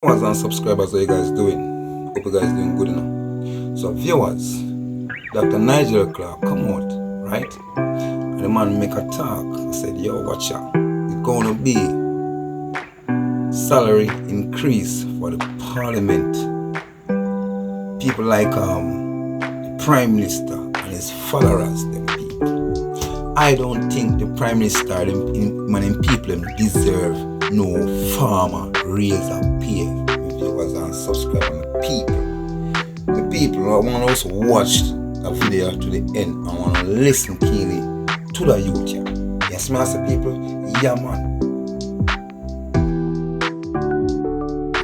Viewers and subscribers, how you guys doing? Hope you guys doing good enough. So viewers, Dr. Nigel Clarke come out, right? And the man make a talk. I said, yo, watch out. It's gonna be salary increase for the Parliament. People like the Prime Minister and his followers, them people. I don't think the Prime Minister and people them deserve no farmer raise a pay. Viewers and subscribers, the people I want to also watch the video to the end. I want to listen keenly to the youth. Yes, master people. Yeah, man.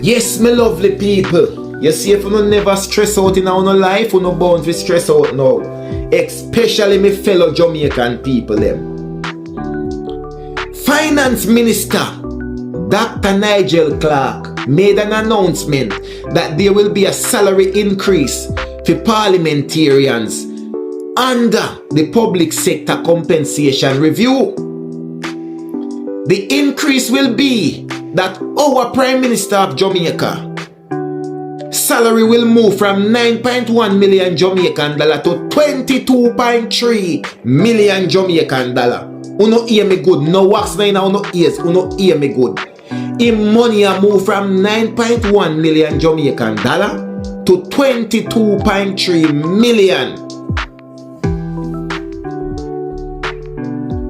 Yes, my lovely people. You see, if you never stress out in our life, you no bound to stress out now. Especially my fellow Jamaican people them. Finance Minister Dr. Nigel Clarke made an announcement that there will be a salary increase for parliamentarians under the public sector compensation review. The increase will be that our Prime Minister of Jamaica salary will move from 9.1 million Jamaican dollar to 22.3 million Jamaican dollar. Uno hear me good. No wax na in uno ears. Uno hear me good. In money a move from 9.1 million Jamaican dollar to 22.3 million.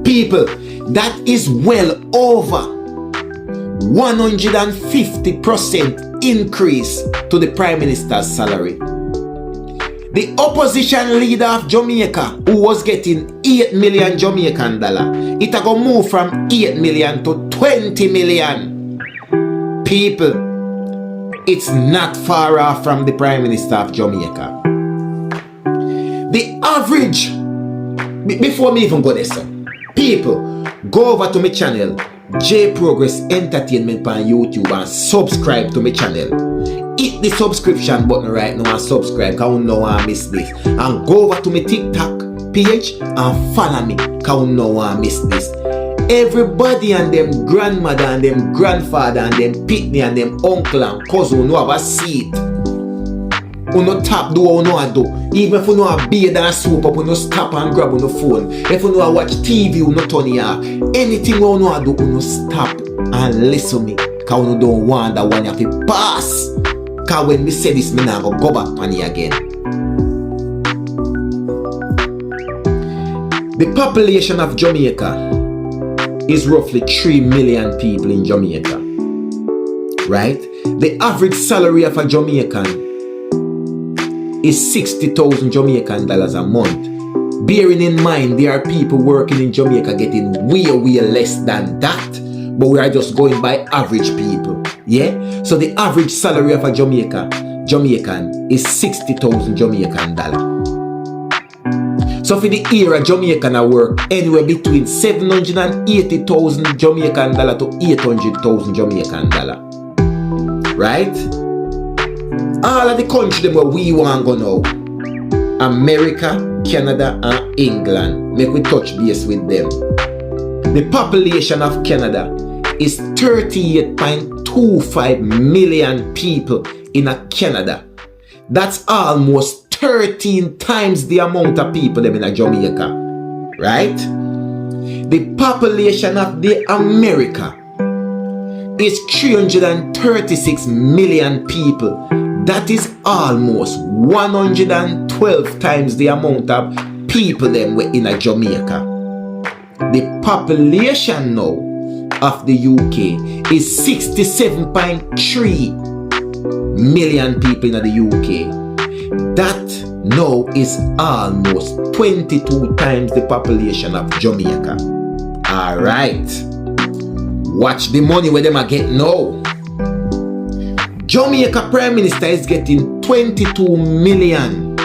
People, that is well over 150% increase to the Prime Minister's salary. The opposition leader of Jamaica, who was getting 8 million Jamaican dollar, it go move from 8 million to 20 million. People, it's not far off from the Prime Minister of Jamaica. The average, before me even go there, sir, people, go over to my channel, J Progress Entertainment on YouTube, and subscribe to my channel. Hit the subscription button right now and subscribe, cause you know I miss this. And go over to my TikTok page and follow me, cause you know I miss this. Everybody and them grandmother and them grandfather and them pitney and them uncle and cousin who have a seat. You no tap do what you know do. Even if you know a beard and a soup up, you no stop and grab on the phone. If you know watch TV, you no turn it off. Anything you know do, you no stop and listen to me. Cause you don't want that one you have to pass. Cause when me say this, me now go back on it again. The population of Jamaica is roughly 3 million people in Jamaica. Right? The average salary of a Jamaican is 60,000 Jamaican dollars a month. Bearing in mind there are people working in Jamaica getting way less than that. But we are just going by average people. Yeah? So the average salary of a Jamaican is 60,000 Jamaican dollars. So for the year a Jamaican a work anywhere between 780,000 Jamaican dollar to 800,000 Jamaican dollar. Right? All of the countries them where we want go now, America, Canada and England, make we touch base with them. The population of Canada is 38.25 million people in a Canada. That's almost 13 times the amount of people them in a Jamaica. Right? The population of the America is 336 million people. That is almost 112 times the amount of people them were in a Jamaica. The population now of the UK is 67.3 million people in the UK. That now is almost 22 times the population of Jamaica. Alright. Watch the money where them are getting now. Jamaica Prime Minister is getting 22 million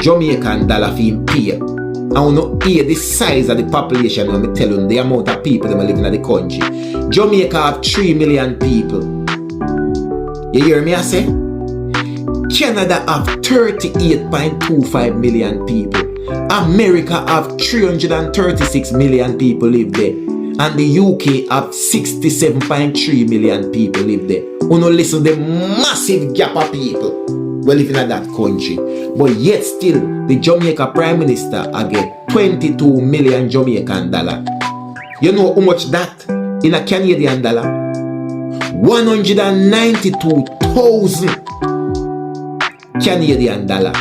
Jamaican dollar for him pay. I want to hear the size of the population when I tell you the amount of people that are living in the country. Jamaica have 3 million people. You hear me I say? Canada have 38.25 million people. America have 336 million people live there. And the UK have 67.3 million people live there. Uno listen the massive gap of people we living in that country. But yet still, the Jamaica Prime Minister I get 22 million Jamaican dollar. You know how much that in a Canadian dollar? 192,000 Canadian dollar.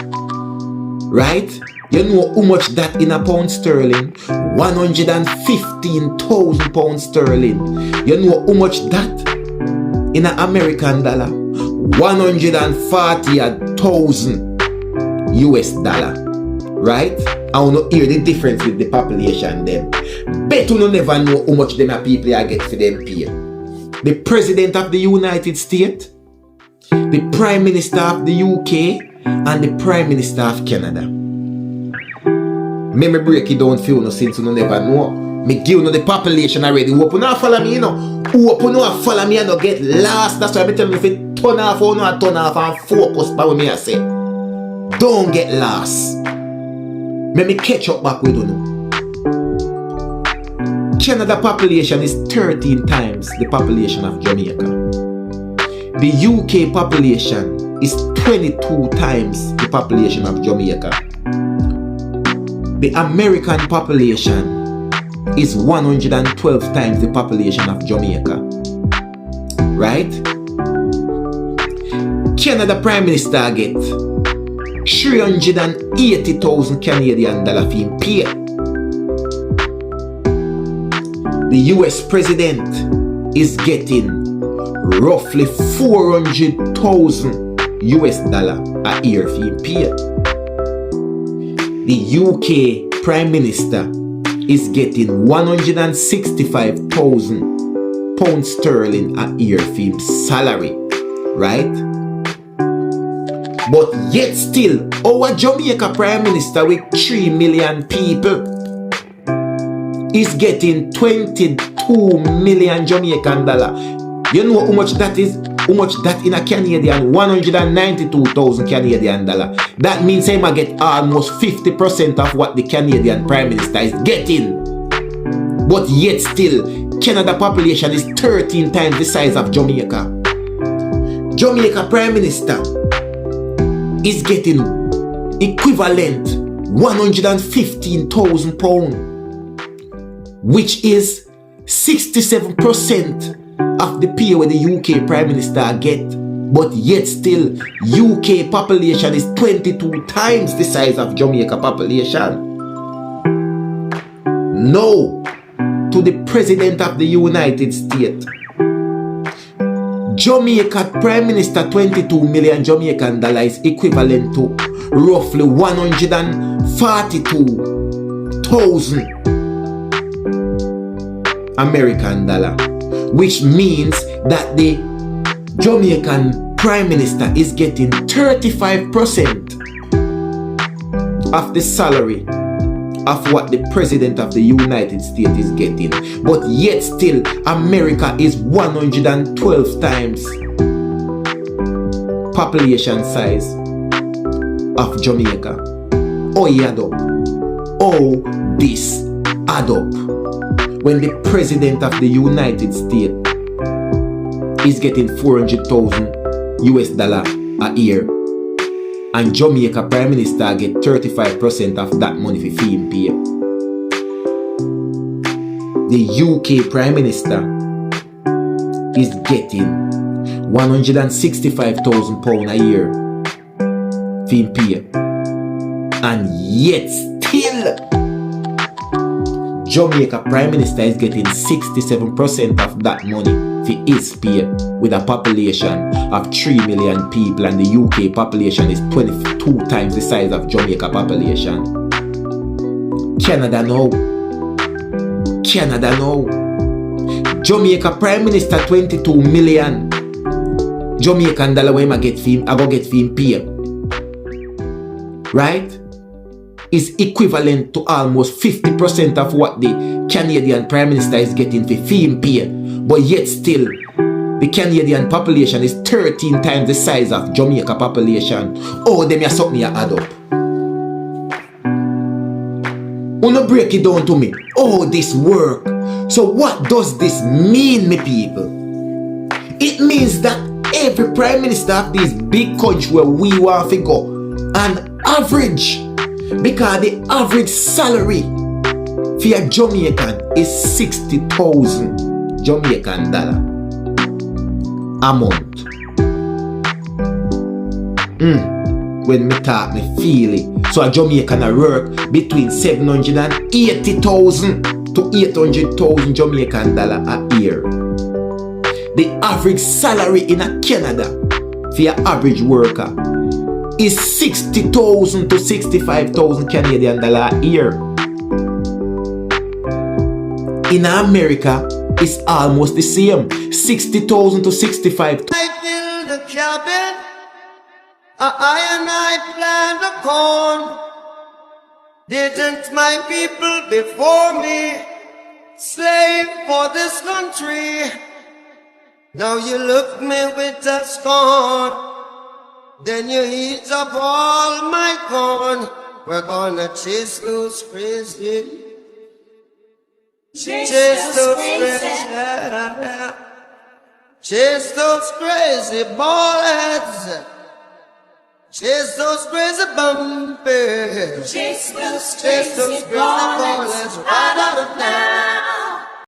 Right? You know how much that in a pound sterling? 115,000 pounds sterling. You know how much that in an American dollar? 140,000 US dollar. Right? I want to hear the difference with the population them. Bet you never know how much them people I get for them pay. The President of the United States, the Prime Minister of the UK, and the Prime Minister of Canada. Me break it down for you since you never know. Me give you the population already. Who open up follow me, you know. Who open up follow me and not get lost. That's why I tell you if you turn off or not turn off and focus by what me I say. Don't get lost. Let me catch up back with you now. Canada population is 13 times the population of Jamaica. The UK population is 22 times the population of Jamaica. The American population is 112 times the population of Jamaica. Right? Canada Prime Minister get 380,000 Canadian dollar fee pay. The US President is getting roughly 400,000 US dollar a year fee pay. The UK Prime Minister is getting 165,000 pounds sterling a year fee salary. Right? But yet still, our Jamaica Prime Minister with 3 million people is getting 22 million Jamaican dollar. You know how much that is? How much that in a Canadian? 192,000 Canadian dollar. That means I might get almost 50% of what the Canadian Prime Minister is getting. But yet still, Canada population is 13 times the size of Jamaica. Jamaica Prime Minister is getting equivalent 115,000 pounds, which is 67% of the pay where the UK Prime Minister get. But yet still, UK population is 22 times the size of Jamaica population. No to the President of the United States. Jamaica Prime Minister 22 million Jamaican dollars is equivalent to roughly 142,000 American dollar, which means that the Jamaican Prime Minister is getting 35% of the salary of what the President of the United States is getting. But yet still, America is 112 times population size of Jamaica. Oh, yeah, add up. Oh, this add up. When the President of the United States is getting 400,000 US dollar a year, and Jamaica Prime Minister get 35% of that money for fee and pay. The UK Prime Minister is getting 165,000 pounds a year fee and pay. And yet still, Jamaica Prime Minister is getting 67% of that money for his pay, with a population of 3 million people, and the UK population is 22 times the size of Jamaica population. Canada now. Canada now. Jamaica Prime Minister 22 million Jamaican dollar when I go get fee pay. Right? Is equivalent to almost 50% of what the Canadian Prime Minister is getting for fee and pay. But yet still, the Canadian population is 13 times the size of Jamaica population. Oh, them ya something ya add up. Wanna break it down to me? Oh, this work. So what does this mean, me people? It means that every prime minister of this big country where we want to go, on average, because the average salary for a Jamaican is 60,000 Jamaican dollar a month. When me talk, me feel it. So a Jamaican a work between 780,000 to 800,000 Jamaican dollar a year. The average salary in a Canada for your average worker is 60,000 to 65,000 Canadian dollar a year. In America, it's almost the same, 60,000 to 65,000. I build a cabin, I plant a corn. Didn't my people before me slave for this country? Now you look me with a scorn, then you eat up all my corn. We're gonna chase those crazy. Chase those crazy. Chase those crazy ballheads. Chase those crazy bumpers. Chase those crazy ballheads right out of town.